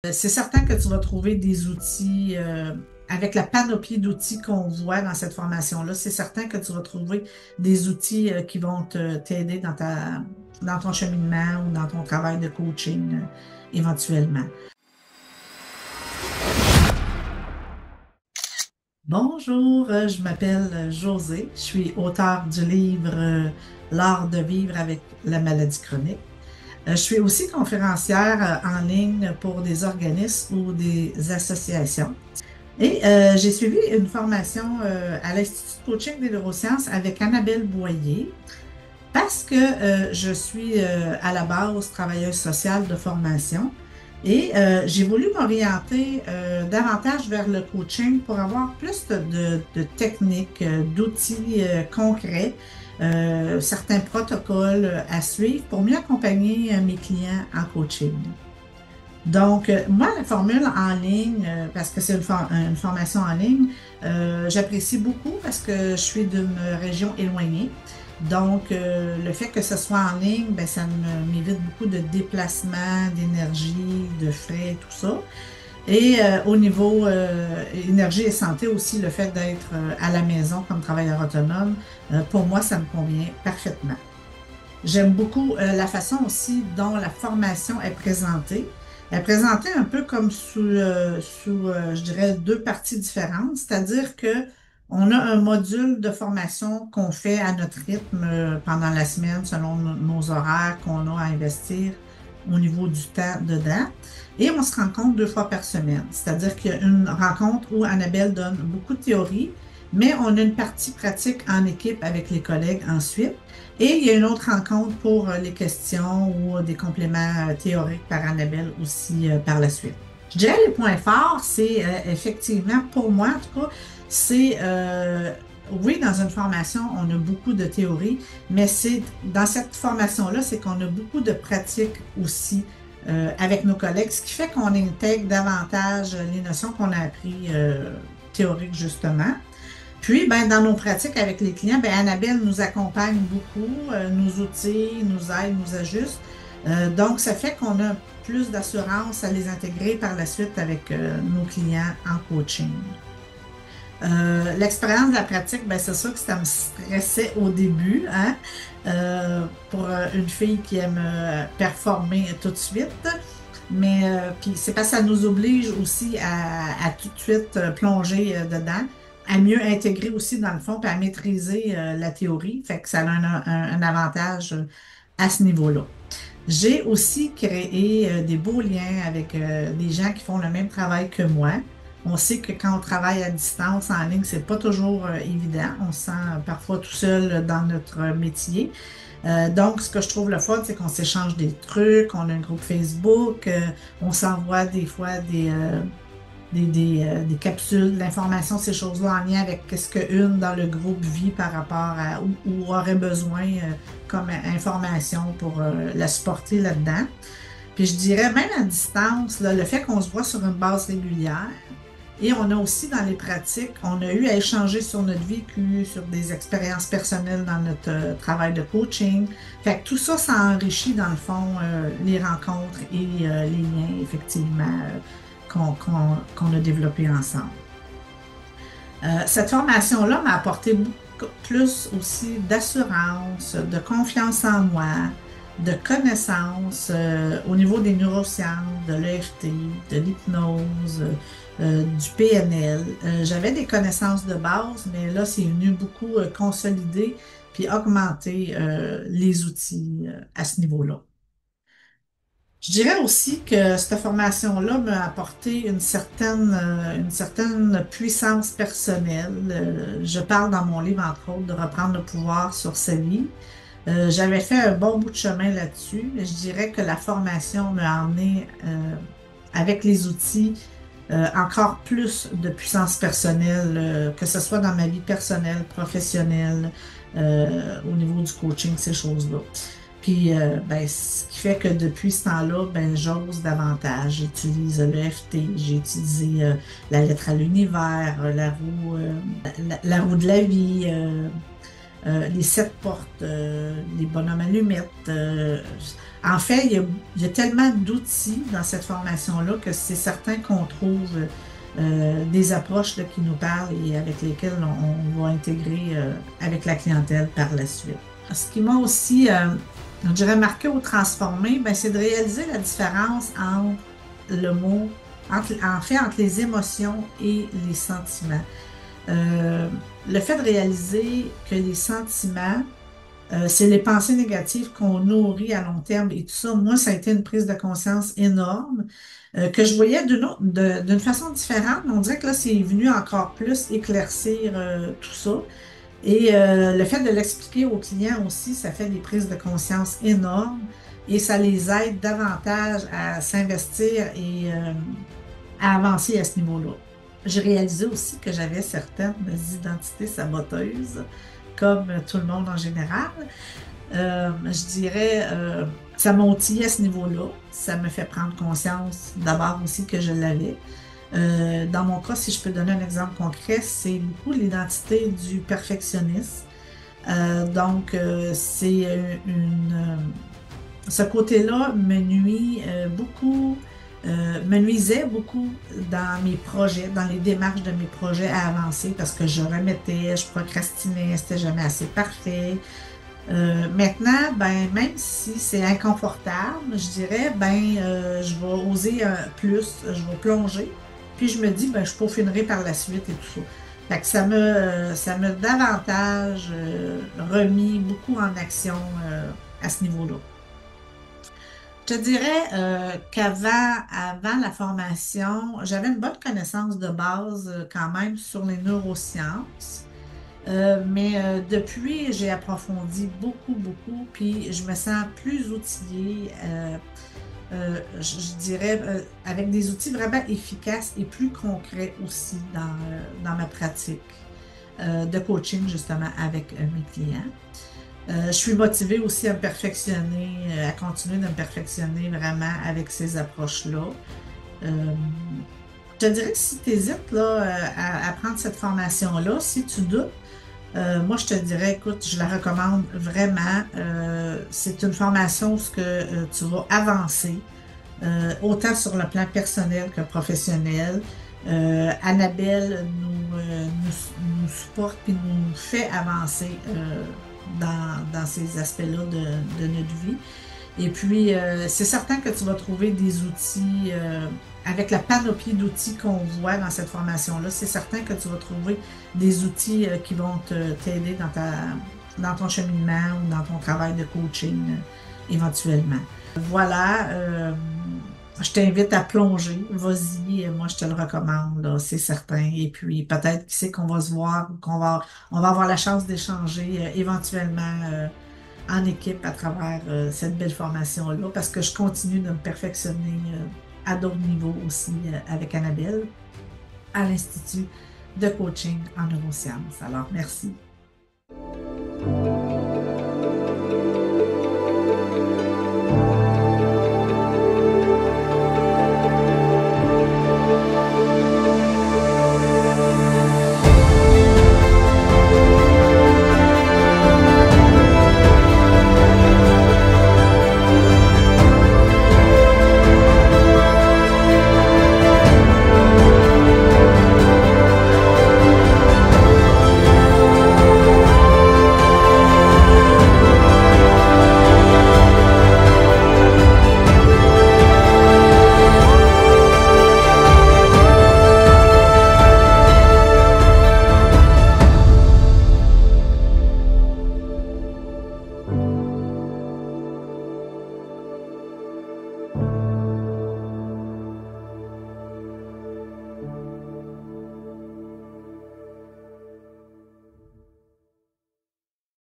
C'est certain que tu vas trouver des outils, avec la panoplie d'outils qu'on voit dans cette formation-là, c'est certain que tu vas trouver des outils qui vont t'aider dans ton cheminement ou dans ton travail de coaching éventuellement. Bonjour, je m'appelle Josée, je suis auteure du livre L'art de vivre avec la maladie chronique. Je suis aussi conférencière en ligne pour des organismes ou des associations. Et j'ai suivi une formation à l'Institut de coaching des neurosciences avec Annabelle Boyer parce que je suis à la base travailleuse sociale de formation et j'ai voulu m'orienter davantage vers le coaching pour avoir plus de techniques, d'outils concrets, certains protocoles à suivre pour mieux accompagner mes clients en coaching. Donc, moi, la formule en ligne, parce que c'est une formation en ligne, j'apprécie beaucoup parce que je suis d'une région éloignée. Donc, le fait que ce soit en ligne, ben, ça m'évite beaucoup de déplacements, d'énergie, de frais, tout ça. Et au niveau énergie et santé aussi, le fait d'être à la maison comme travailleur autonome, pour moi, ça me convient parfaitement. J'aime beaucoup la façon aussi dont la formation est présentée. Elle est présentée un peu comme je dirais, deux parties différentes, c'est-à-dire que on a un module de formation qu'on fait à notre rythme pendant la semaine selon nos horaires qu'on a à investir au niveau du temps dedans. Et on se rencontre 2 fois par semaine, c'est-à-dire qu'il y a une rencontre où Annabelle donne beaucoup de théorie, mais on a une partie pratique en équipe avec les collègues ensuite. Et il y a une autre rencontre pour les questions ou des compléments théoriques par Annabelle aussi par la suite. Je dirais les points forts, c'est effectivement, pour moi en tout cas, c'est, oui, dans une formation, on a beaucoup de théorie, mais c'est dans cette formation-là, c'est qu'on a beaucoup de pratiques aussi avec nos collègues, ce qui fait qu'on intègre davantage les notions qu'on a apprises théoriques justement. Puis, ben, dans nos pratiques avec les clients, ben, Annabelle nous accompagne beaucoup, nous outille, nous aide, nous ajuste. Donc, ça fait qu'on a plus d'assurance à les intégrer par la suite avec nos clients en coaching. L'expérience de la pratique, ben, c'est sûr que ça me stressait au début, hein, pour une fille qui aime performer tout de suite. Mais puis c'est parce que ça nous oblige aussi à tout de suite plonger dedans, à mieux intégrer aussi dans le fond, puis à maîtriser la théorie. Fait que ça a un avantage à ce niveau-là. J'ai aussi créé des beaux liens avec des gens qui font le même travail que moi. On sait que quand on travaille à distance, en ligne, c'est pas toujours évident. On se sent parfois tout seul dans notre métier. Donc, ce que je trouve le fun, c'est qu'on s'échange des trucs, on a un groupe Facebook, on s'envoie des fois des capsules, de l'information, ces choses-là en lien avec ce qu'une dans le groupe vit par rapport à ou aurait besoin comme information pour la supporter là-dedans. Puis je dirais, même à distance, là, le fait qu'on se voit sur une base régulière, et on a aussi dans les pratiques, on a eu à échanger sur notre vécu, sur des expériences personnelles dans notre travail de coaching. Fait que tout ça, ça enrichit dans le fond les rencontres et les liens, effectivement, qu'on a développés ensemble. Cette formation-là m'a apporté beaucoup plus aussi d'assurance, de confiance en moi, de connaissances au niveau des neurosciences, de l'EFT, de l'hypnose, du PNL. J'avais des connaissances de base, mais là, c'est venu beaucoup consolider puis augmenter les outils à ce niveau-là. Je dirais aussi que cette formation-là m'a apporté une certaine puissance personnelle. Je parle dans mon livre, entre autres, de reprendre le pouvoir sur sa vie. J'avais fait un bon bout de chemin là-dessus, mais je dirais que la formation m'a emmené avec les outils encore plus de puissance personnelle, que ce soit dans ma vie personnelle, professionnelle, au niveau du coaching, ces choses-là. Puis, ben, ce qui fait que depuis ce temps-là, ben, j'ose davantage. J'utilise l'EFT, j'ai utilisé la lettre à l'univers, la roue de la vie. les 7 portes, les bonhommes allumettes. En fait, il y a tellement d'outils dans cette formation-là que c'est certain qu'on trouve des approches là, qui nous parlent et avec lesquelles on va intégrer avec la clientèle par la suite. Ce qui m'a aussi, je dirais, marqué ou transformé, ben, c'est de réaliser la différence entre le mot, en fait, entre les émotions et les sentiments. Euh, le fait de réaliser que les sentiments, c'est les pensées négatives qu'on nourrit à long terme et tout ça. Moi, ça a été une prise de conscience énorme que je voyais d'une façon différente. Mais on dirait que là, c'est venu encore plus éclaircir tout ça. Et le fait de l'expliquer aux clients aussi, ça fait des prises de conscience énormes et ça les aide davantage à s'investir et à avancer à ce niveau-là. J'ai réalisé aussi que j'avais certaines identités saboteuses, comme tout le monde en général. Je dirais, ça m'a outillé à ce niveau-là. Ça me fait prendre conscience d'abord aussi que je l'avais. Dans mon cas, si je peux donner un exemple concret, c'est beaucoup l'identité du perfectionniste. Donc, ce côté-là me nuit beaucoup, me nuisait beaucoup dans mes projets, dans les démarches de mes projets à avancer parce que je remettais, je procrastinais, c'était jamais assez parfait. Maintenant, ben, même si c'est inconfortable, je dirais, ben, je vais oser plus, je vais plonger. Puis je me dis, ben, je peaufinerai par la suite et tout ça. Fait que ça m'a davantage remis beaucoup en action à ce niveau-là. Je te dirais avant la formation, j'avais une bonne connaissance de base quand même sur les neurosciences. Mais depuis, j'ai approfondi beaucoup, beaucoup, puis je me sens plus outillée, je dirais, avec des outils vraiment efficaces et plus concrets aussi dans ma pratique de coaching, justement, avec mes clients. Je suis motivée aussi à me perfectionner, à continuer de me perfectionner vraiment avec ces approches-là. Euh, je te dirais que si tu hésites là, à prendre cette formation-là, si tu doutes, moi, je te dirais, écoute, je la recommande vraiment. C'est une formation où tu vas avancer, autant sur le plan personnel que professionnel. Annabelle nous supporte et nous fait avancer dans ces aspects-là de notre vie. Et puis, c'est certain que tu vas trouver des outils, avec la panoplie d'outils qu'on voit dans cette formation-là, c'est certain que tu vas trouver des outils qui vont t'aider dans ton cheminement ou dans ton travail de coaching éventuellement. Voilà, je t'invite à plonger, vas-y, moi je te le recommande, là, c'est certain. Et puis peut-être qui sait qu'on va se voir, on va avoir la chance d'échanger éventuellement en équipe à travers cette belle formation-là, parce que je continue de me perfectionner à d'autres niveaux aussi avec Annabelle à l'Institut de coaching en neurosciences. Alors, merci.